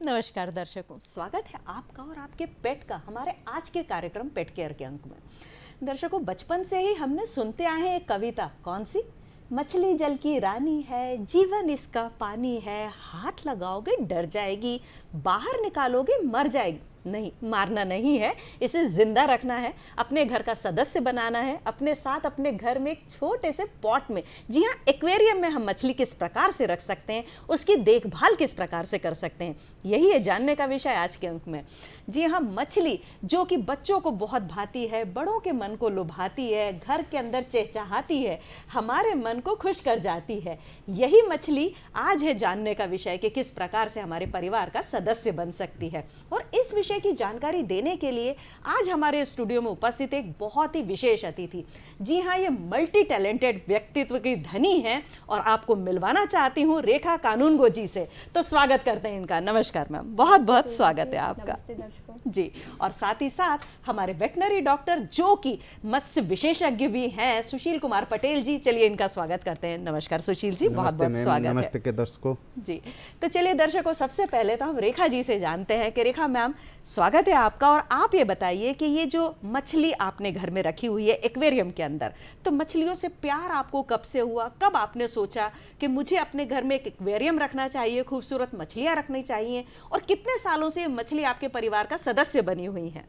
नमस्कार दर्शकों, स्वागत है आपका और आपके पेट का हमारे आज के कार्यक्रम पेट केयर के अंक में। दर्शकों, बचपन से ही हमने सुनते आए हैं एक कविता, कौन सी? मछली जल की रानी है, जीवन इसका पानी है, हाथ लगाओगे डर जाएगी, बाहर निकालोगे मर जाएगी। नहीं, मारना नहीं है, इसे जिंदा रखना है, अपने घर का सदस्य बनाना है, अपने साथ अपने घर में एक छोटे से पॉट में, जी हाँ, एक्वेरियम में हम मछली किस प्रकार से रख सकते हैं, उसकी देखभाल किस प्रकार से कर सकते हैं, यही है जानने का विषय आज के अंक में। जी हाँ, मछली जो कि बच्चों को बहुत भाती है, बड़ों के मन को लुभाती है, घर के अंदर चहचहाती है, हमारे मन को खुश कर जाती है, यही मछली आज है जानने का विषय कि किस प्रकार से हमारे परिवार का सदस्य बन सकती है। और इस विषय की जानकारी देने के लिए आज हमारे स्टूडियो में उपस्थित एक बहुत ही विशेष अतिथि। जी हाँ, ये मल्टी टैलेंटेड व्यक्तित्व की धनी हैं और आपको मिलवाना चाहती हूँ रेखा कानूनगो जी से। तो स्वागत करते हैं इनका। नमस्कार मैम, बहुत बहुत स्वागत है आपका जी। और साथ ही साथ हमारे वेटनरी डॉक्टर जो कि मत्स्य विशेषज्ञ भी हैं, सुशील कुमार पटेल जी, चलिए इनका स्वागत करते हैं। नमस्कार सुशील जी, बहुत बहुत स्वागत है। नमस्ते के दर्शकों जी। तो चलिए दर्शकों, सबसे पहले तो हम रेखा जी से जानते हैं कि रेखा मैम, स्वागत है आपका। और आप ये बताइए कि ये जो मछली आपने घर में रखी हुई है एक्वेरियम के अंदर, तो मछलियों से प्यार आपको कब से हुआ? कब आपने सोचा कि मुझे अपने घर में एक एक्वेरियम रखना चाहिए, खूबसूरत मछलियां रखनी चाहिए, और कितने सालों से मछली आपके परिवार का सदस्य बनी हुई है?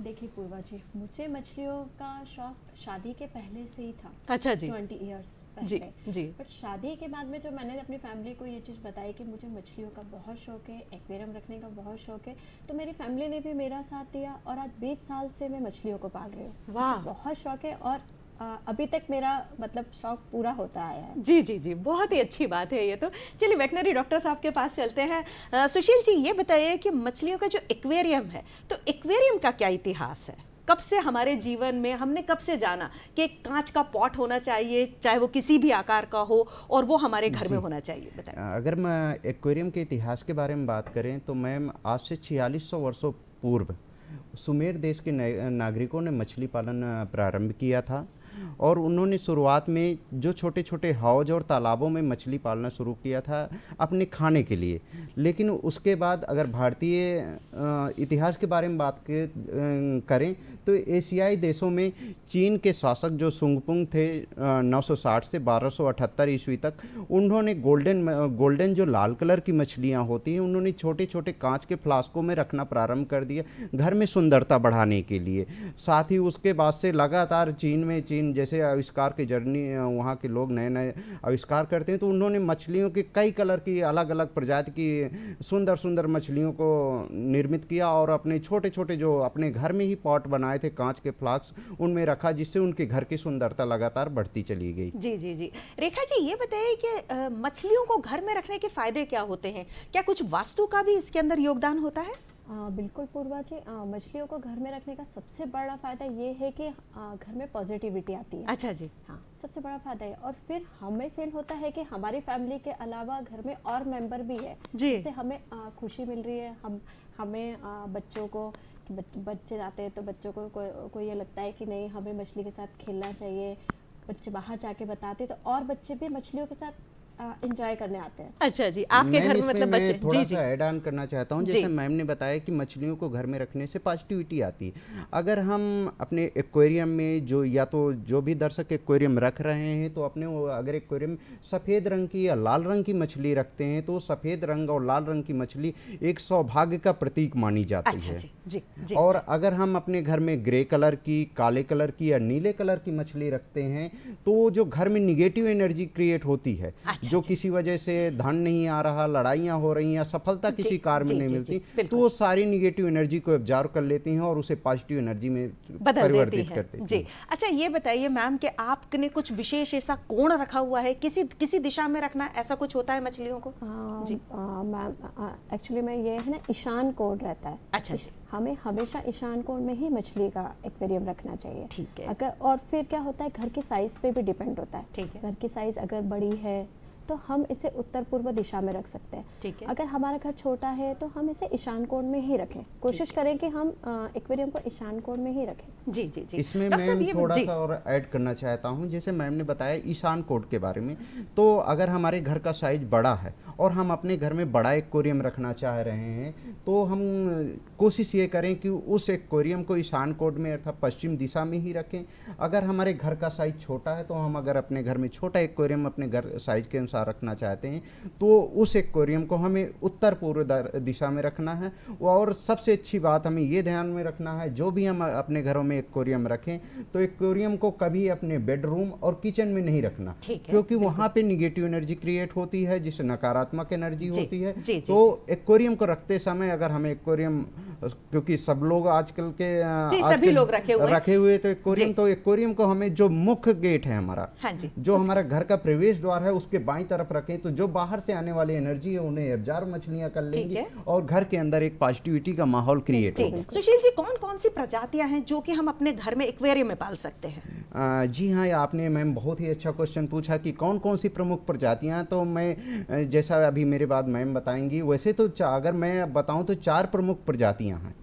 देखिए पूर्वा जी, मुझे मछलियों का शौक शादी के पहले से ही था। अच्छा जी। 20 इयर्स जी पहले। जी। बट शादी के बाद में जब मैंने अपनी फैमिली को ये चीज़ बताई कि मुझे मछलियों का बहुत शौक है, एक्वेरियम रखने का बहुत शौक है, तो मेरी फैमिली ने भी मेरा साथ दिया और आज 20 साल से मैं मछलियों को पाल रही हूँ। वाह, बहुत शौक है और अभी तक मेरा मतलब शौक पूरा होता आया है। जी जी जी, बहुत ही अच्छी बात है ये तो। चलिए वेटनरी डॉक्टर साहब के पास चलते हैं। सुशील जी, ये बताइए कि मछलियों का जो एक्वेरियम है, तो एक्वेरियम का क्या इतिहास है? कब से हमारे जीवन में, हमने कब से जाना कि एक कांच का पॉट होना चाहिए, चाहे वो किसी भी आकार का हो, और वो हमारे घर में होना चाहिए? बताइए। अगर मैं एक्वेरियम के इतिहास के बारे में बात करें तो मैम, आज से 4600 वर्षों पूर्व सुमेर देश के नागरिकों ने मछली पालन प्रारंभ किया था। और उन्होंने शुरुआत में जो छोटे छोटे हौज और तालाबों में मछली पालना शुरू किया था अपने खाने के लिए। लेकिन उसके बाद अगर भारतीय इतिहास के बारे में बात करें तो एशियाई देशों में चीन के शासक जो सुंगपुंग थे 960 से 1278 ईस्वी तक, उन्होंने गोल्डन जो लाल कलर की मछलियां होती हैं, उन्होंने छोटे छोटे कांच के फ्लास्कों में रखना प्रारंभ कर दिया घर में सुंदरता बढ़ाने के लिए। साथ ही उसके बाद से लगातार चीन जैसे आविष्कार के जर्नी, वहाँ के लोग नए नए आविष्कार करते हैं, तो उन्होंने मछलियों के कई कलर की अलग अलग प्रजाति की सुंदर सुंदर मछलियों को निर्मित किया और अपने छोटे छोटे जो अपने घर में ही पॉट बनाए थे कांच के फ्लास्क, उनमें रखा, जिससे उनके घर की सुंदरता लगातार बढ़ती चली गई। जी जी जी। रेखा जी, ये बताइए कि मछलियों को घर में रखने के फायदे क्या होते हैं? क्या कुछ वास्तु का भी इसके अंदर योगदान होता है? बिल्कुल पूर्वा जी, मछलियों को घर में रखने का सबसे बड़ा फायदा ये है कि घर में पॉजिटिविटी आती है। अच्छा जी। हाँ, सबसे बड़ा फायदा है। और फिर हमें फील होता है कि हमारी फैमिली के अलावा घर में और मेंबर भी है, जिससे हमें खुशी मिल रही है। हमें बच्चों को, बच्चे आते हैं तो बच्चों को ये लगता है कि नहीं, हमें मछली के साथ खेलना चाहिए। बच्चे बाहर जाके बताते तो और बच्चे भी मछलियों के साथ एंजॉय करने आते हैं। अच्छा जी, आपके घर में मतलब बच्चे? थोड़ा सा ऐड ऑन करना चाहता हूँ। जैसे मैम ने बताया कि मछलियों को घर में रखने से पॉजिटिविटी आती है। अगर हम अपने एक्वेरियम में जो भी दर्शक एक्वेरियम रख रहे हैं, तो अपने अगर एक्वेरियम सफ़ेद रंग की या लाल रंग की मछली रखते हैं, तो सफ़ेद रंग और लाल रंग की मछली एक सौभाग्य का प्रतीक मानी जाती अच्छा है। जी, जी, जी, और जी। अगर हम अपने घर में ग्रे कलर की, काले कलर की या नीले कलर की मछली रखते हैं, तो जो घर में निगेटिव एनर्जी क्रिएट होती है, जो किसी वजह से धन नहीं आ रहा, लड़ाइयाँ हो रही हैं, सफलता किसी कार्य में नहीं मिलती, तो वो सारी निगेटिव एनर्जी को एब्जॉर्ब कर लेती हैं और उसे पॉजिटिव एनर्जी में परिवर्तित करते हैं। जी। अच्छा, ये बताइए मैम कि आपने कुछ विशेष ऐसा कोण रखा हुआ है, किसी दिशा में रखना, ऐसा कुछ होता है मछलियों को? जी मैम, एक्चुअली में ये है ना, ईशान कोण रहता है। अच्छा जी। हमें हमेशा ईशान कोण में ही मछली का एक्वेरियम रखना चाहिए। ठीक है। अगर और फिर क्या होता है, घर के साइज पे भी डिपेंड होता है। ठीक है। घर की साइज अगर बड़ी है तो हम इसे उत्तर पूर्व दिशा में रख सकते हैं। ठीक है। अगर हमारा घर छोटा है तो हम इसे ईशान कोण में ही रखें, कोशिश करें कि हम एक्वेरियम को ईशान कोण में ही रखें। जी जी जी। इसमें डॉक्टर साहब, मैम ये थोड़ा जी, सा और ऐड करना चाहता हूँ। जैसे मैम ने बताया ईशान कोट के बारे में, तो अगर हमारे घर का साइज बड़ा है और हम अपने घर में बड़ा एक्वेरियम रखना चाह रहे हैं, तो हम कोशिश ये करें कि उस एक्वेरियम को ईशान कोट में अर्थात पश्चिम दिशा में ही रखें। अगर हमारे घर का साइज छोटा है तो हम अगर अपने घर में छोटा एक्वेरियम अपने घर साइज के अनुसार रखना चाहते हैं, तो उस एक्वेरियम को हमें उत्तर पूर्व दिशा में रखना है। और सबसे अच्छी बात हमें ये ध्यान में रखना है, जो भी हम अपने घरों में एक्वेरियम रखें तो एक्वेरियम को कभी अपने बेडरूम और किचन में नहीं रखना, ठीक है, क्योंकि वहाँ पे निगेटिव एनर्जी क्रिएट होती है, जिससे नकारात्मक एनर्जी जी, होती है। जी, जी, तो एक्वेरियम को रखते समय अगर हमें एक्वेरियम, क्योंकि सब लोग आजकल के जी, आजकल सभी लोग रखे हुए हैं। तो एक्वेरियम, जी। तो एक्वेरियम को हमें जो मुख्य गेट है हमारा, हाँ जी, जो हमारा घर का प्रवेश द्वार है, उसके बाईं तरफ रखें, तो जो बाहर से आने वाली एनर्जी है उन्हें एब्जॉर्ब मछलियां कर लेंगी है। और घर के अंदर एक पॉजिटिविटी का माहौल क्रिएट जी। होगा। सुशील जी, कौन कौन सी प्रजातियां हैं जो कि हम अपने घर में एक्वेरियम में पाल सकते हैं? जी हाँ, आपने मैम बहुत ही अच्छा क्वेश्चन पूछा कि कौन कौन सी प्रमुख प्रजातियां। तो मैं जैसा अभी मेरे बाद मैम बताएंगी, वैसे तो अगर मैं बताऊं तो 4 प्रमुख प्रजातियां हैं।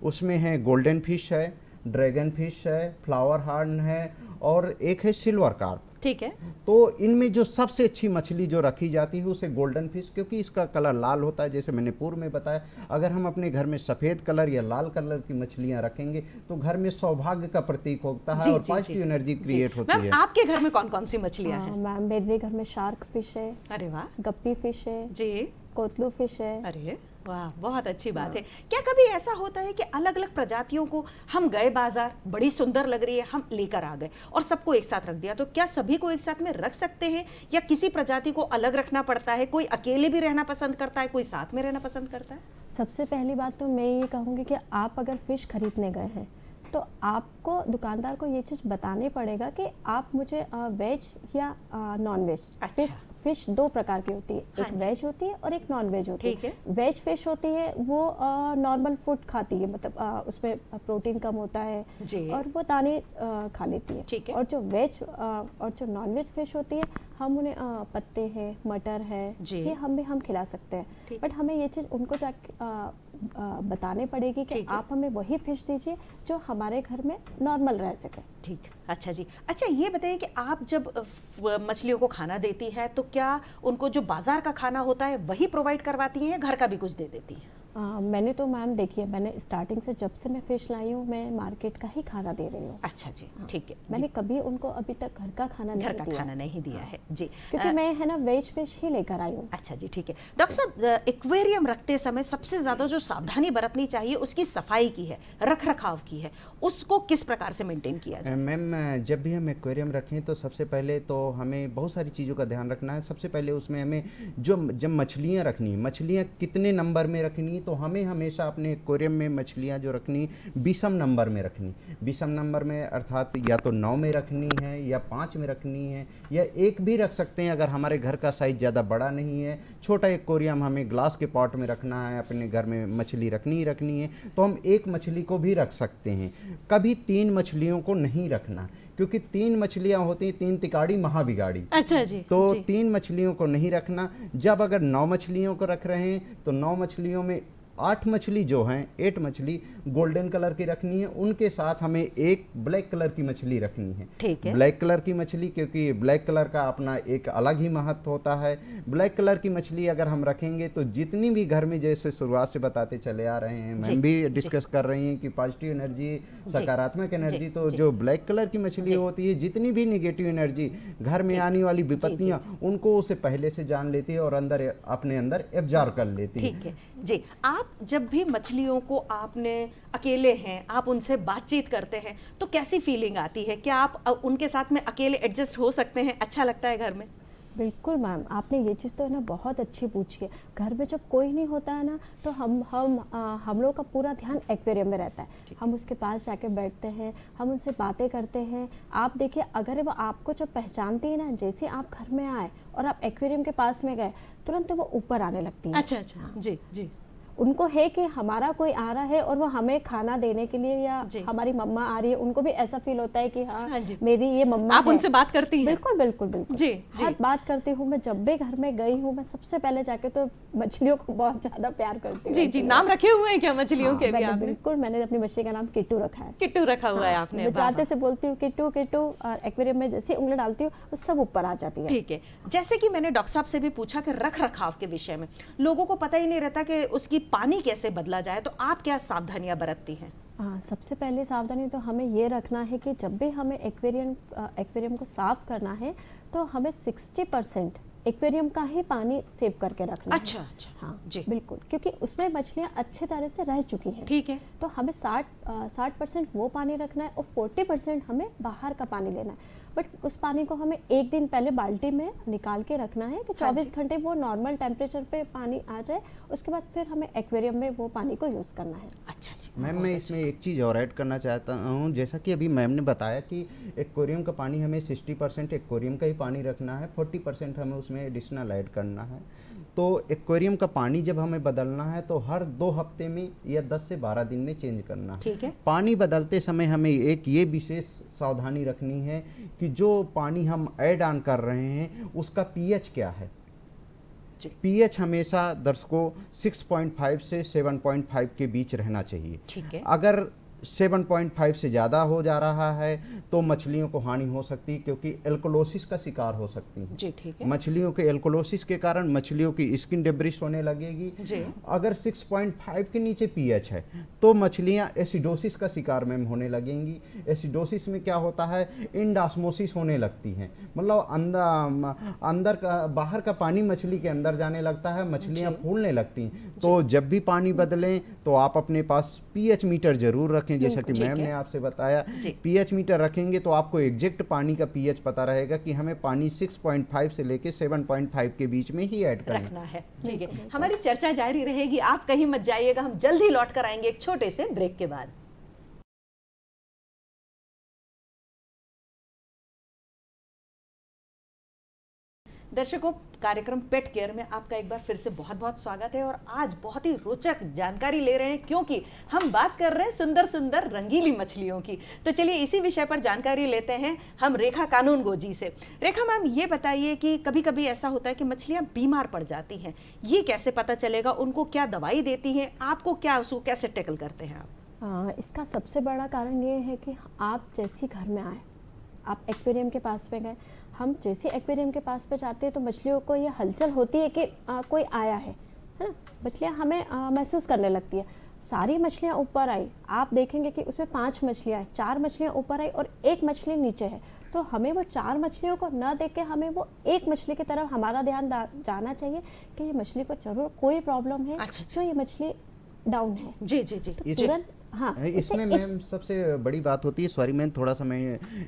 उसमें है गोल्डन फिश है, ड्रैगन फिश है, फ्लावर हार्न है और एक है सिल्वर कार्प। ठीक है। तो इनमें जो सबसे अच्छी मछली जो रखी जाती है उसे गोल्डन फिश, क्योंकि इसका कलर लाल होता है, जैसे मैंने पूर्व में बताया। अगर हम अपने घर में सफ़ेद कलर या लाल कलर की मछलियां रखेंगे तो घर में सौभाग्य का प्रतीक होता है और पॉजिटिव एनर्जी क्रिएट होती है। आपके घर में कौन कौन सी मछलियां हैं? मैम, मेरे घर में शार्क फिश है, अरे वाह। गप्पी फिश है जी। कोतलू फिश है। अरे वाह, बहुत अच्छी बात है। क्या कभी ऐसा होता है कि अलग अलग प्रजातियों को हम गए बाजार, बड़ी सुंदर लग रही है, हम लेकर आ गए और सबको एक साथ रख दिया, तो क्या सभी को एक साथ में रख सकते हैं या किसी प्रजाति को अलग रखना पड़ता है? कोई अकेले भी रहना पसंद करता है, कोई साथ में रहना पसंद करता है? सबसे पहली बात तो मैं ये कहूँगी कि आप अगर फिश खरीदने गए हैं तो आपको दुकानदार को ये चीज़ बतानी पड़ेगा कि आप मुझे वेज या नॉन वेज। अच्छा। फिश 2 प्रकार की होती है, हाँ एक जी। वेज होती है और एक नॉन वेज होती ठीक है। वेज फिश होती है वो नॉर्मल फूड खाती है, मतलब उसमें प्रोटीन कम होता है जी। और वो दाने खा लेती है। ठीक है। और जो नॉन वेज फिश होती है हम उन्हें पत्ते हैं, मटर है, जी। ये हम खिला सकते हैं। ठीक बट हमें ये चीज़ उनको जाके बताने पड़ेगी कि ठीक है। आप हमें वही फिश दीजिए जो हमारे घर में नॉर्मल रह सके। ठीक। अच्छा जी। अच्छा, ये बताइए कि आप जब मछलियों को खाना देती हैं तो क्या उनको जो बाजार का खाना होता है वही प्रोवाइड करवाती हैं या घर का भी कुछ दे देती हैं? मैंने तो मैम देखिए, मैंने स्टार्टिंग से जब से मैं फिश लाई हूँ मैं मार्केट का ही खाना दे रही हूँ। अच्छा जी, ठीक है। मैंने कभी उनको अभी तक घर का खाना नहीं घर का दिया, खाना नहीं दिया है जी, क्योंकि मैं है ना वेज फिश ही लेकर आई हूँ। अच्छा जी, ठीक है। डॉक्टर साहब, एक्वेरियम रखते समय सबसे ज़्यादा जो सावधानी बरतनी चाहिए उसकी सफाई की है, रख रखाव की है, उसको किस प्रकार से मेंटेन किया जाए? मैम, जब भी हम एक्वेरियम रखें तो सबसे पहले तो हमें बहुत सारी चीज़ों का ध्यान रखना है। सबसे पहले उसमें हमें जब मछलियाँ रखनी है, मछलियाँ कितने नंबर में रखनी, तो हमें हमेशा अपने एक्वेरियम में मछलियाँ जो रखनी विषम नंबर में रखनी। विषम नंबर में अर्थात या तो 9 में रखनी है या 5 में रखनी है या 1 भी रख सकते हैं अगर हमारे घर का साइज़ ज़्यादा बड़ा नहीं है। छोटा एक्वेरियम हमें ग्लास के पॉट में रखना है, अपने घर में मछली रखनी ही रखनी है, तो हम 1 मछली को भी रख सकते हैं। कभी 3 मछलियों को नहीं रखना, क्योंकि 3 मछलियां होती हैं, 3 तिकाड़ी महाबिगाड़ी। अच्छा जी। तो जी। 3 मछलियों को नहीं रखना। जब अगर 9 मछलियों को रख रहे हैं तो 9 मछलियों में 8 मछली जो हैं, 8 मछली गोल्डन कलर की रखनी है, उनके साथ हमें 1 ब्लैक कलर की मछली रखनी है। ठीक है। ब्लैक कलर की मछली, क्योंकि ब्लैक कलर का अपना एक अलग ही महत्व होता है। ब्लैक कलर की मछली अगर हम रखेंगे तो जितनी भी घर में, जैसे शुरुआत से बताते चले आ रहे हैं, मैम भी डिस्कस कर रही हैं कि पॉजिटिव एनर्जी, सकारात्मक एनर्जी, तो जो ब्लैक कलर की मछली होती है, जितनी भी निगेटिव एनर्जी, घर में आने वाली विपत्तियां, उनको उसे पहले से जान लेती है और अपने अंदर एब्जॉर्ब कर लेती है। ठीक है जी। आप जब भी मछलियों को आपने अकेले हैं, आप उनसे बातचीत करते हैं तो कैसी फीलिंग आती है? क्या आप उनके साथ में अकेले एडजस्ट हो सकते हैं? अच्छा लगता है घर में? बिल्कुल मैम, आपने ये चीज़ तो है ना बहुत अच्छी पूछी है। घर में जब कोई नहीं होता है ना तो हम लोग का पूरा ध्यान एक्वेरियम में रहता है। हम उसके पास जाके बैठते हैं, हम उनसे बातें करते हैं। आप देखिए, अगर वो आपको जब पहचानती है ना, जैसे आप घर में आए और आप एक्वेरियम के पास में गए, तुरंत वो ऊपर आने लगती है। अच्छा अच्छा, जी जी। उनको है कि हमारा कोई आ रहा है और वो हमें खाना देने के लिए, या जी। हमारी मम्मा आ रही है, उनको भी ऐसा फील होता है कि हाँ हाँ जी। मेरी ये मम्मा आप है। उनसे बात करती हैं? बिल्कुल बिल्कुल बिल्कुल जी, जी। हर बात करती हूँ मैं। जब भी घर में गई हूँ मैं सबसे पहले जाके तो मछलियों को बहुत ज्यादा प्यार करती हूँ। जी जी, नाम रखे हुए हैं क्या मछलियों हाँ, के भी मैंने आपने? बिल्कुल, मैंने अपनी मछली का नाम किट्टू रखा है। किट्टू रखा हुआ है हाँ, आपने? मैं वाह, जाते वाह। से बोलती हूँ किट्टू किट्टू, और एक्वेरियम में जैसे उंगली डालती हूँ वो सब ऊपर आ जाती है। ठीक है, जैसे कि मैंने डॉक्टर साहब से भी पूछा कि रख रखाव के विषय में लोगों को पता ही नहीं रहता कि उसकी पानी कैसे बदला जाए, तो आप क्या सावधानियां बरतती हैं? हाँ, सबसे पहले सावधानी तो हमें ये रखना है कि जब भी हमें एक्वेरियम को साफ करना है तो हमें 60% एक्वेरियम का ही पानी सेव करके रखना अच्छा है। अच्छा, हाँ जी। बिल्कुल, क्योंकि उसमें मछलियाँ अच्छे तरह से रह चुकी हैं। ठीक है। तो हमें 60% वो पानी रखना है और 40% हमें बाहर का पानी लेना है। बट उस पानी को हमें एक दिन पहले बाल्टी में निकाल के रखना है कि हाँ 24 जी। घंटे वो नॉर्मल टेम्परेचर पे पानी आ जाए, उसके बाद फिर हमें एक्वेरियम में वो पानी को यूज़ करना है। अच्छा जी, मैम, बहुत मैं अच्छा। इसमें एक चीज़ और ऐड करना चाहता हूँ। जैसा कि अभी मैम ने बताया कि एक्वेरियम का पानी हमें 60% एक्वेरियम का ही पानी रखना है, 40% हमें उसमें एडिशनल ऐड करना है। तो एक्वेरियम का पानी जब हमें बदलना है तो हर 2 हफ्ते में या 10 से 12 दिन में चेंज करना है। ठीक है। पानी बदलते समय हमें एक ये विशेष सावधानी रखनी है कि जो पानी हम ऐड ऑन कर रहे हैं उसका पीएच क्या है। जी। पीएच हमेशा दर्शकों 6.5 से 7.5 के बीच रहना चाहिए। ठीक है। अगर 7.5 से ज़्यादा हो जा रहा है तो मछलियों को हानि हो सकती है, क्योंकि एल्कोलोसिस का शिकार हो सकती हैं। जी, ठीक है। मछलियों के एल्कोलोसिस के कारण मछलियों की स्किन डेब्रिश होने लगेगी। जी। अगर 6.5 के नीचे पीएच है तो मछलियां एसिडोसिस का शिकार मैम होने लगेंगी। एसिडोसिस में क्या होता है, इंडास्मोसिस होने लगती हैं, मतलब अंदर का बाहर का पानी मछली के अंदर जाने लगता है, मछलियां जी। फूलने लगती हैं। तो जब भी पानी बदलें तो आप अपने पास पीएच मीटर जरूर रखें, जैसा कि ठीक मैम है। ने आपसे बताया। जी। पीएच मीटर रखेंगे तो आपको एग्जैक्ट पानी का पीएच पता रहेगा कि हमें पानी 6.5 से लेके 7.5 के बीच में ही ऐड करना है। रखना है। ठीक है, हमारी चर्चा जारी रहेगी, आप कहीं मत जाइएगा, हम जल्दी लौट कर आएंगे एक छोटे से ब्रेक के बाद। दर्शकों, कार्यक्रम पेट केयर में आपका एक बार फिर से बहुत बहुत स्वागत है और आज बहुत ही रोचक जानकारी ले रहे हैं, क्योंकि हम बात कर रहे हैं सुंदर सुंदर रंगीली मछलियों की। तो चलिए इसी विषय पर जानकारी लेते हैं हम रेखा कानूनगो जी से। रेखा मैम, ये बताइए कि कभी कभी ऐसा होता है कि मछलियाँ बीमार पड़ जाती हैं, ये कैसे पता चलेगा? उनको क्या दवाई देती हैं? आपको क्या उसको कैसे टैकल करते हैं आप? इसका सबसे बड़ा कारण ये है कि आप जैसे घर में आए, आप एक्वेरियम के पास में गए, हम जैसे एक्वेरियम के पास पे जाते हैं तो मछलियों को ये हलचल होती है कि कोई आया है ना। मछलियाँ हमें महसूस करने लगती है। सारी मछलियाँ ऊपर आई, आप देखेंगे कि उसमें 5 मछलियाँ हैं, 4 मछलियाँ ऊपर आई और 1 मछली नीचे है। तो हमें वो 4 मछलियों को न देख के हमें वो 1 मछली की तरफ हमारा ध्यान जाना चाहिए कि ये मछली को जरूर कोई प्रॉब्लम है। अच्छा। तो ये मछली डाउन है। जी जी जी। तो तुरंत इसमें मैम सबसे बड़ी बात होती है, सॉरी मैम थोड़ा सा मैं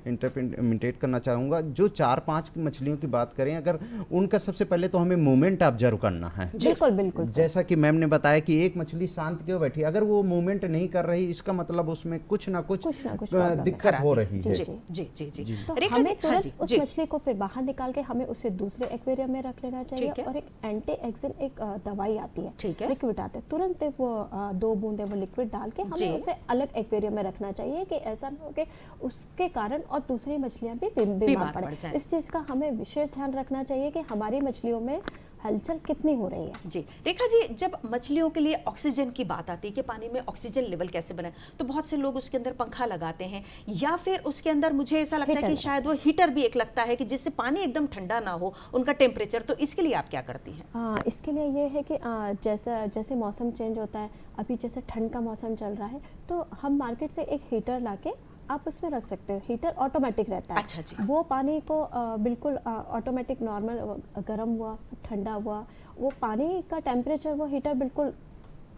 इंटरप्रिटेट करना चाहूँगा। जो 4-5 मछलियों की बात करें, अगर उनका सबसे पहले तो हमें मूवमेंट ऑब्जर्व करना है। बिल्कुल बिल्कुल। जैसा कि मैम ने बताया कि एक मछली शांत क्यों बैठी, अगर वो मूवमेंट नहीं कर रही, इसका मतलब उसमें कुछ ना कुछ दिक्कत हो रही है। जी जी जी जी। तो रेखा हमें जी, हाँ तुरंत जी, उस जी। मछली को फिर बाहर निकाल के हमें उसे दूसरे एक्वेरियम में रख लेना चाहिए। ठीक है। और एक एंटी एक्सिन एक दवाई आती है, ठीक है। लिक्विड आते हैं, तुरंत वो 2 बूंदे वो लिक्विड डाल के जी। हमें उसे अलग एक्वेरियम में रखना चाहिए कि ऐसा ना हो कि उसके कारण और दूसरी मछलियां भी बीमार बीमार पड़ पड़े। जाएं। इस चीज का हमें विशेष ध्यान रखना चाहिए कि हमारी मछलियों में हलचल कितनी हो रही है। जी रेखा जी, जब मछलियों के लिए ऑक्सीजन की बात आती है कि पानी में ऑक्सीजन लेवल कैसे बनाए, तो बहुत से लोग उसके अंदर पंखा लगाते हैं या फिर उसके अंदर मुझे ऐसा लगता है कि हीटर शायद वो हीटर भी एक लगता है कि जिससे पानी एकदम ठंडा ना हो उनका टेम्परेचर। तो इसके लिए आप क्या करती हैं? इसके लिए ये है कि जैसा जैसे मौसम चेंज होता है, अभी जैसे ठंड का मौसम चल रहा है, तो हम मार्केट से एक हीटर लाके आप उसमें रख सकते हो। हीटर ऑटोमेटिक रहता है। अच्छा जी। वो पानी को बिल्कुल ऑटोमेटिक नॉर्मल गर्म हुआ, ठंडा हुआ, वो पानी का टेम्परेचर वो हीटर बिल्कुल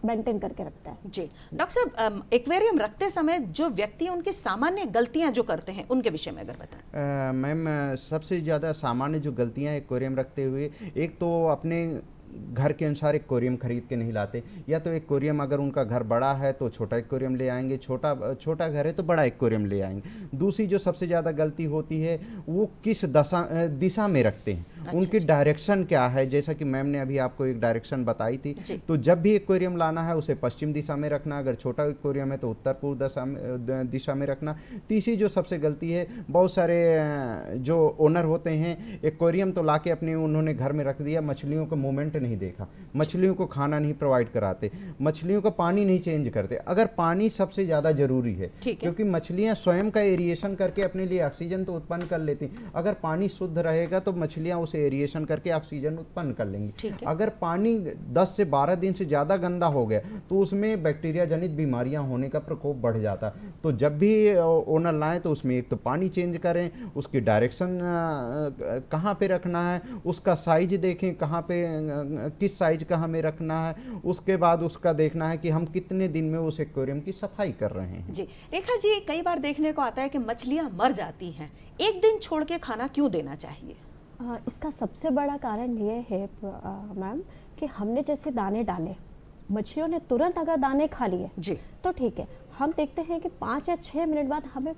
मेंटेन करके रखता है। जी डॉक्टर साहब, एक्वेरियम रखते समय जो व्यक्ति उनकी सामान्य गलतियां जो करते हैं उनके विषय में अगर बताएं। मैम, सबसे ज़्यादा सामान्य जो गलतियां एक्वेरियम रखते हुए, एक तो अपने घर के अनुसार एक्वेरियम खरीद के नहीं लाते। या तो एक्वेरियम अगर उनका घर बड़ा है तो छोटा एक्वेरियम ले आएंगे, छोटा घर है तो बड़ा एक्वेरियम ले आएंगे। दूसरी जो सबसे ज़्यादा गलती होती है वो किस दिशा में रखते हैं। उनकी डायरेक्शन क्या है। जैसा कि मैम ने अभी आपको एक डायरेक्शन बताई थी, तो जब भी एक्वेरियम लाना है उसे पश्चिम दिशा में रखना, अगर छोटा एक्वेरियम है तो उत्तर पूर्व दिशा में रखना। तीसरी जो सबसे गलती है, बहुत सारे जो ओनर होते हैं, एक्वेरियम तो लाके अपने उन्होंने घर में रख दिया, मछलियों का मूवमेंट नहीं देखा, मछलियों को खाना नहीं प्रोवाइड कराते, मछलियों का पानी नहीं चेंज करते। अगर पानी सबसे ज़्यादा जरूरी है, क्योंकि मछलियाँ स्वयं का एरिएशन करके अपने लिए ऑक्सीजन तो उत्पन्न कर लेती हैं। अगर पानी शुद्ध रहेगा तो मछलियाँ उसे एरिएशन करके ऑक्सीजन उत्पन्न कर लेंगी। अगर पानी 10 से 12 दिन से ज़्यादा गंदा हो गया तो उसमें बैक्टीरिया जनित बीमारियां होने का प्रकोप बढ़ जाता। तो जब भी ओनर लाएं तो उसमें एक तो पानी चेंज करें, उसकी डायरेक्शन कहाँ पे रखना है, उसका साइज देखें कहाँ पे किस साइज का हमें रखना है, उसके बाद उसका देखना है कि हम कितने दिन में उस एक्वेरियम की सफाई कर रहे हैं। जी रेखा जी, कई बार देखने को आता है कि मछलियां मर जाती हैं, एक दिन छोड़ के खाना क्यों देना चाहिए? इसका सबसे बड़ा कारण ये है मैम कि हमने जैसे दाने डाले, मछलियों ने तुरंत अगर दाने खा लिए जी तो ठीक है। हम देखते हैं कि 5 या 6 मिनट बाद हमें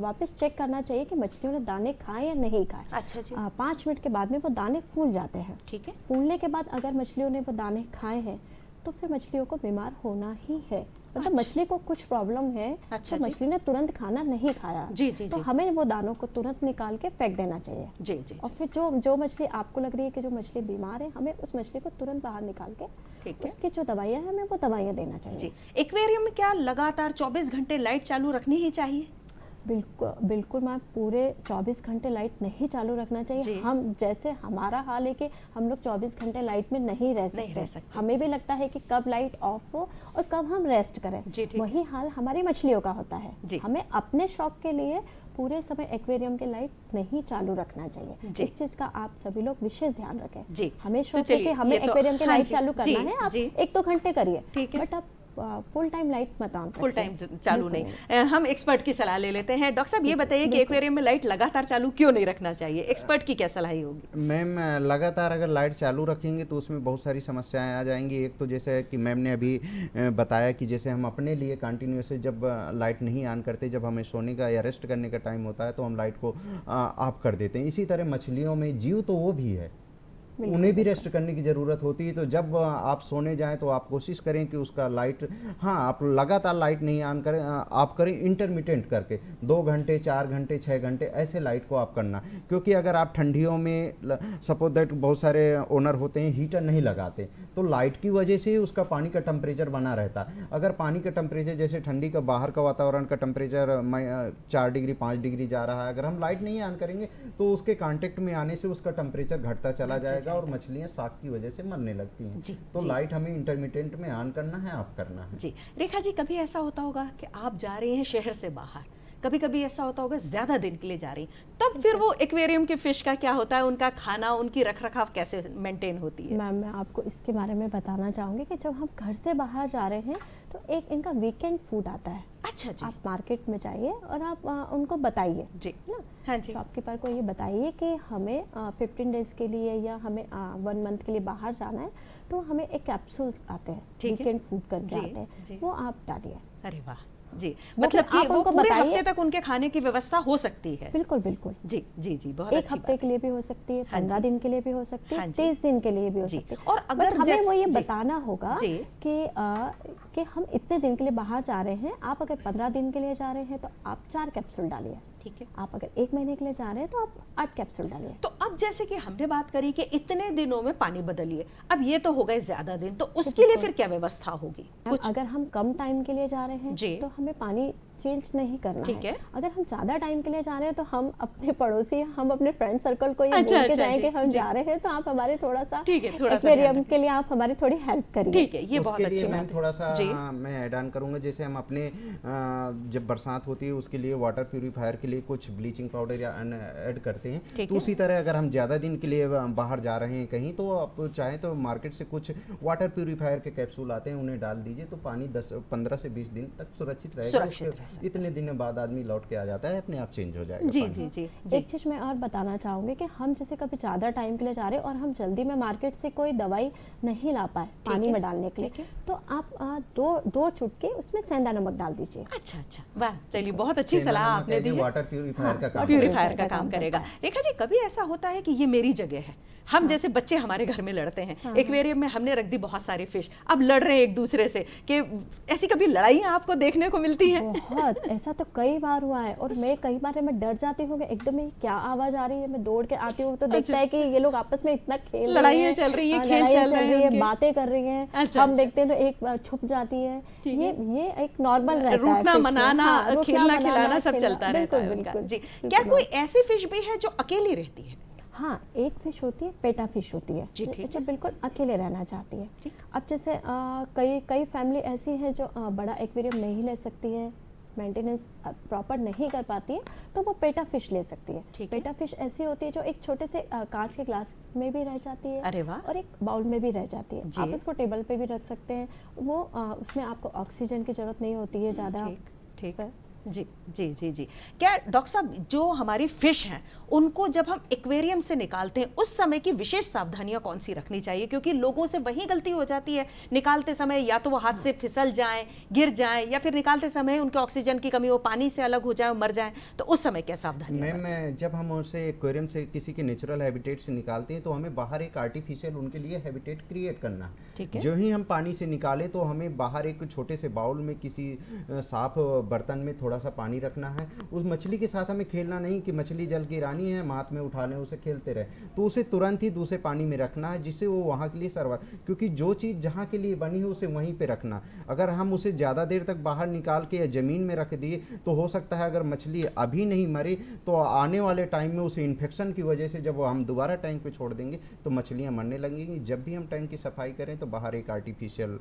वापस चेक करना चाहिए कि मछलियों ने दाने खाए या नहीं खाए। अच्छा जी। 5 मिनट के बाद में वो दाने फूल जाते हैं। ठीक है। फूलने फूलने के बाद अगर मछलियों ने वो दाने खाए हैं तो फिर मछलियों को बीमार होना ही है। मतलब मछली को कुछ प्रॉब्लम है, अच्छा तो मछली ने तुरंत खाना नहीं खाया, जी जी तो जी। हमें वो दानों को तुरंत निकाल के फेंक देना चाहिए। जी जी और फिर जो मछली आपको लग रही है कि जो मछली बीमार है, हमें उस मछली को तुरंत बाहर निकाल के ठीक है। उसकी जो दवाइयाँ हैं हमें वो दवाइयाँ देना चाहिए। जी। एक्वेरियम में क्या लगातार 24 घंटे लाइट चालू रखनी ही चाहिए? बिल्कुल मैम, पूरे 24 घंटे लाइट नहीं चालू रखना चाहिए। हम जैसे हमारा हाल है कि हम लोग 24 घंटे लाइट में नहीं रह सकते। हमें भी लगता है कि कब लाइट ऑफ हो और कब हम रेस्ट करें। वही हाल हमारी मछलियों का होता है। हमें अपने शौक के लिए पूरे समय एक्वेरियम के लाइट नहीं चालू रखना चाहिए। इस चीज का आप सभी लोग विशेष ध्यान रखें। हमें शौक है कि हमें एक्वेरियम के लाइट चालू करना है, आप 1-2 घंटे करिए, बट आप फुल टाइम लाइट मत ऑन करिए। फुल टाइम चालू नहीं। हम एक्सपर्ट की सलाह ले लेते हैं। डॉक्टर साहब ये बताइए कि एक्वेरियम में लाइट लगातार चालू क्यों नहीं रखना चाहिए? एक्सपर्ट की क्या सलाह होगी? मैम, लगातार अगर लाइट चालू रखेंगे तो उसमें बहुत सारी समस्याएं आ जाएंगी। एक तो जैसे कि मैम ने अभी बताया कि जैसे हम अपने लिए कंटिन्यूस जब लाइट नहीं ऑन करते, जब हमें सोने का या रेस्ट करने का टाइम होता है तो हम लाइट को ऑफ कर देते हैं। इसी तरह मछलियों में जीव तो वो भी है, उन्हें भी रेस्ट करने की ज़रूरत होती है। तो जब आप सोने जाएं तो आप कोशिश करें कि उसका लाइट, हाँ, आप लगातार लाइट नहीं ऑन करें, आप करें इंटरमिटेंट करके 2 घंटे 4 घंटे 6 घंटे ऐसे लाइट को आप करना। क्योंकि अगर आप ठंडियों में सपोज दैट बहुत सारे ओनर होते हैं हीटर नहीं लगाते, तो लाइट की वजह से ही उसका पानी का टेम्परेचर बना रहता है। अगर पानी का टेम्परेचर जैसे ठंडी का बाहर का वातावरण का टेम्परेचर 4 डिग्री 5 डिग्री जा रहा है, अगर हम लाइट नहीं ऑन करेंगे तो उसके कांटेक्ट में आने से उसका टेम्परेचर घटता चला जाएगा और मछलियां शाक की वजह से मरने लगती हैं। तो लाइट हमें इंटरमिटेंट में ऑन करना है, ऑफ करना है। जी रेखा जी, कभी ऐसा होता होगा कि आप जा रहे हैं शहर से बाहर, कभी कभी ऐसा होता होगा ज्यादा दिन के लिए जा रही, तब फिर वो एक्वेरियम के फिश का क्या होता है, उनका खाना, उनकी रखरखाव कैसे मेंटेन होती है? मैम, मैं आपको इसके बारे में बताना चाहूँगी कि जब हम घर से बाहर जा रहे हैं तो एक इनका वीकेंड फूड आता है। अच्छा जी। आप मार्केट में जाइए और आप उनको बताइए जी ना, हाँ जी, शॉपकीपर को ये बताइए कि हमें 15 डेज के लिए या हमें 1 मंथ के लिए बाहर जाना है, तो हमें एक कैप्सूल आते हैं, वीकेंड फूड करके आते हैं, वो आप डालिए। अरे वाह जी, मतलब कि वो पूरे हफ्ते तक उनके खाने की व्यवस्था हो सकती है? बिल्कुल बिल्कुल। जी जी जी, बहुत एक हफ्ते के लिए भी हो सकती है, 15 दिन के लिए भी हो सकती है, 30 दिन के लिए भी हो सकती है। और अगर हमें वो ये बताना होगा कि हम इतने दिन के लिए बाहर जा रहे हैं। आप अगर 15 दिन के लिए जा रहे हैं तो आप 4 कैप्सूल डालिए, ठीक है। आप अगर 1 महीने के लिए जा रहे हैं तो आप 8 कैप्सूल डालिए। तो अब जैसे कि हमने बात करी कि इतने दिनों में पानी बदलिए, अब ये तो हो गए ज्यादा दिन, तो उसके लिए फिर क्या व्यवस्था होगी? अगर हम कम टाइम के लिए जा रहे हैं तो हमें पानी चेंज नहीं करना ठीक है। अगर हम ज्यादा टाइम के लिए जा रहे हैं तो हम अपने पड़ोसी, हम अपने फ्रेंड सर्कल को ये बोल के जाएं कि हम जा रहे हैं, तो आप हमारे थोड़ा सा एक्वेरियम के लिए आप हमारी थोड़ी हेल्प करिए। ठीक है, ये बहुत अच्छी बात है। थोड़ा सा मैं ऐड ऑन करूंगा, जैसे हम अपने जब बरसात होती है उसके लिए वाटर प्यूरिफायर के लिए कुछ ब्लीचिंग पाउडर या ऐड करते हैं। तो उसी तरह अगर हम ज़्यादा दिन के लिए बाहर जा रहे हैं कहीं, तो आप चाहें तो मार्केट से कुछ वाटर प्यूरिफायर के कैप्सूल आते हैं, उन्हें डाल दीजिए, तो पानी 15 से 20 दिन तक सुरक्षित रहेगा। सकता इतने दिनों बाद आदमी लौट के आ जाता है, अपने आप चेंज हो जाएगा जी पानी। जी जी जी एक चीज़ मैं और बताना चाहूँगी कि हम जैसे कभी ज़्यादा टाइम के लिए जा रहे हैं और हम जल्दी में मार्केट से कोई दवाई नहीं ला पाए पानी है, में डालने के ठीक लिए, है। तो आप दो चुटकी उसमें सेंधा नमक डाल दीजिए। अच्छा अच्छा, वाह, चलिए बहुत अच्छी सेंधा सलाह नमक आपने है दी जो है। वाटर प्यूरिफायर का काम प्यूरिफायर करता का है, काम काम करेगा। करता है। रेखा जी, कभी ऐसा होता है कि ये मेरी जगह है, हम जैसे बच्चे हमारे घर में लड़ते हैं, एक्वेरियम में हमने रख दी बहुत सारी फिश, अब लड़ रहे हैं एक दूसरे से, कि ऐसी कभी लड़ाइयाँ आपको देखने को मिलती हैं? बहुत ऐसा तो कई बार हुआ है, और मैं कई बार मैं डर जाती हूँ कि एकदम ही क्या आवाज आ रही है, मैं दौड़ के आती हूँ तो देखता है कि ये लोग आपस में इतना खेल रहे लड़ाइयाँ हैं, चल रही है, हाँ, खेल लड़ाइयाँ चल रहे हैं उनके। बातें कर रही हैं, अच्छा, हम अच्छा। देखते हैं तो एक छुप जाती है। ठीक ये एक नॉर्मल रहता है, रूठना fish में। मनाना, हाँ, रूठना, खेलना मनाना, खिलाना सब खेलना, चलता रहता है बिल्कुल, उनका। जी, बिल्कुल, क्या कोई बिल्कुल। ऐसी फिश भी है जो अकेली रहती है? हाँ, एक फिश होती है, पेटा फिश होती है, जी, ठीक जो बिल्कुल अकेले रहना चाहती है। ठीक। अब जैसे कई कई फैमिली ऐसी है जो बड़ा एक्वेरियम नहीं ले सकती है, मेंटेनेंस प्रॉपर नहीं कर पाती है, तो वो पेटा फिश ले सकती है। ठीक है। पेटा फिश ऐसी होती है जो एक छोटे से कांच के ग्लास में भी रह जाती है, अरे वाह। और एक बाउल में भी रह जाती है। जी। आप उसको टेबल पे भी रख सकते हैं, वो उसमें आपको ऑक्सीजन की जरूरत नहीं होती है ज़्यादा। ठीक ठीक। पर- जी जी जी जी। क्या डॉक्टर साहब, जो हमारी फिश हैं उनको जब हम एक्वेरियम से निकालते हैं उस समय की विशेष सावधानियां कौन सी रखनी चाहिए? क्योंकि लोगों से वही गलती हो जाती है निकालते समय, या तो वो हाथ से फिसल जाएं, गिर जाएं, या फिर निकालते समय उनके ऑक्सीजन की कमी हो, पानी से अलग हो जाए, मर जाएं, तो उस समय क्या सावधानी? मैम, जब हम उसे एक्वेरियम से किसी के नेचुरल हैबिटेट से निकालते हैं तो हमें बाहर एक आर्टिफिशियल उनके लिए हैबिटेट क्रिएट करना है। ठीक है। जो ही हम पानी से निकाले तो हमें बाहर एक छोटे से बाउल में किसी साफ बर्तन में थोड़ा सा पानी रखना है। उस मछली के साथ हमें खेलना नहीं कि मछली जल की रानी है, हम हाथ में उठा लें उसे खेलते रहे, तो उसे तुरंत ही दूसरे पानी में रखना है जिससे वो वहाँ के लिए सर्वाइव, क्योंकि जो चीज़ जहाँ के लिए बनी है उसे वहीं पे रखना। अगर हम उसे ज़्यादा देर तक बाहर निकाल के या ज़मीन में रख दिए तो हो सकता है अगर मछली अभी नहीं मरे तो आने वाले टाइम में उसे इन्फेक्शन की वजह से जब हम दोबारा टैंक पे छोड़ देंगे तो मछलियाँ मरने लगेंगी। जब भी हम टैंक की सफाई करें तो बाहर एक आर्टिफिशियल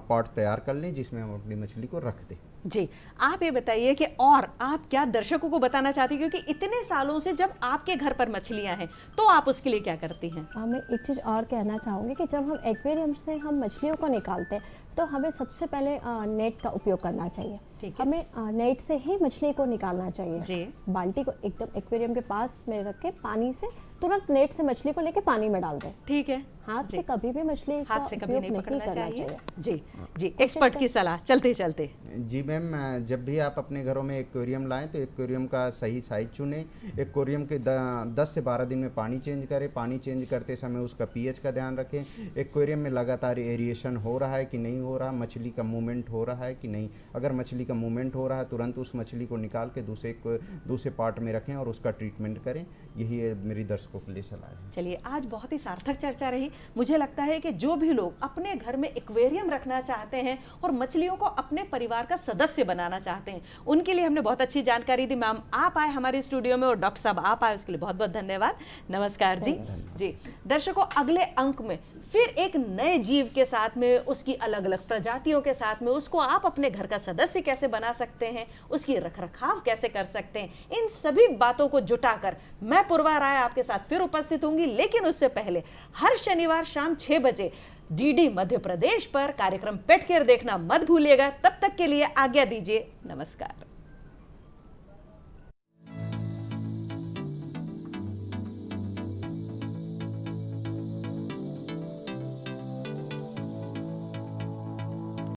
पॉट तैयार कर लें जिसमें हम अपनी मछली को रख दें। जी, आप ये बताइए कि और आप क्या दर्शकों को बताना चाहती हैं, क्योंकि इतने सालों से जब आपके घर पर मछलियां हैं तो आप उसके लिए क्या करती हैं? मैं एक चीज़ और कहना चाहूँगी कि जब हम एक्वेरियम से हम मछलियों को निकालते हैं तो हमें सबसे पहले नेट का उपयोग करना चाहिए। ठीक है। हमें नेट से ही मछली को निकालना चाहिए। जी। बाल्टी को एकदम एक्वेरियम के पास में रख के पानी से तुरंत नेट से मछली को लेके पानी में डाल दें। ठीक है। हाथ जी। से कभी भी मछली हाथ का से कभी उपयोग नहीं पकड़ना करना चाहिए। जी जी, एक्सपर्ट की सलाह चलते चलते। जी मैम, जब भी आप अपने घरों में एक्वेरियम लाएं तो एक्वेरियम का सही साइज चुनें। एक्वेरियम के 10 से 12 दिन में पानी चेंज करें। पानी चेंज करते समय उसका पीएच का ध्यान रखें। एक्वेरियम में लगातार एरिएशन हो रहा है कि नहीं हो रहा, मछली का मूवमेंट हो रहा है कि नहीं। अगर मछली का मूवमेंट हो रहा है तुरंत उस मछली को निकाल के दूसरे पार्ट में रखें और उसका ट्रीटमेंट करें। यही मेरी दर्शकों के लिए सलाह है। चलिए, आज बहुत ही सार्थक चर्चा रही। मुझे लगता है कि जो भी लोग अपने घर में एक्वेरियम रखना चाहते हैं और मछलियों को अपने परिवार का सदस्य बनाना चाहते हैं, उनके लिए हमने बहुत अच्छी जानकारी दी। मैम आप आए हमारे स्टूडियो में और डॉक्टर साहब आप आए, उसके लिए बहुत बहुत धन्यवाद। नमस्कार जी। जी दर्शकों, अगले अंक में फिर एक नए जीव के साथ में, उसकी अलग अलग प्रजातियों के साथ में, उसको आप अपने घर का सदस्य कैसे बना सकते हैं, उसकी रखरखाव कैसे कर सकते हैं, इन सभी बातों को जुटाकर मैं पूर्वा राय आपके साथ फिर उपस्थित होंगी। लेकिन उससे पहले हर शनिवार शाम 6 बजे डीडी मध्य प्रदेश पर कार्यक्रम पेट केयर देखना मत भूलिएगा। तब तक के लिए आज्ञा दीजिए। नमस्कार।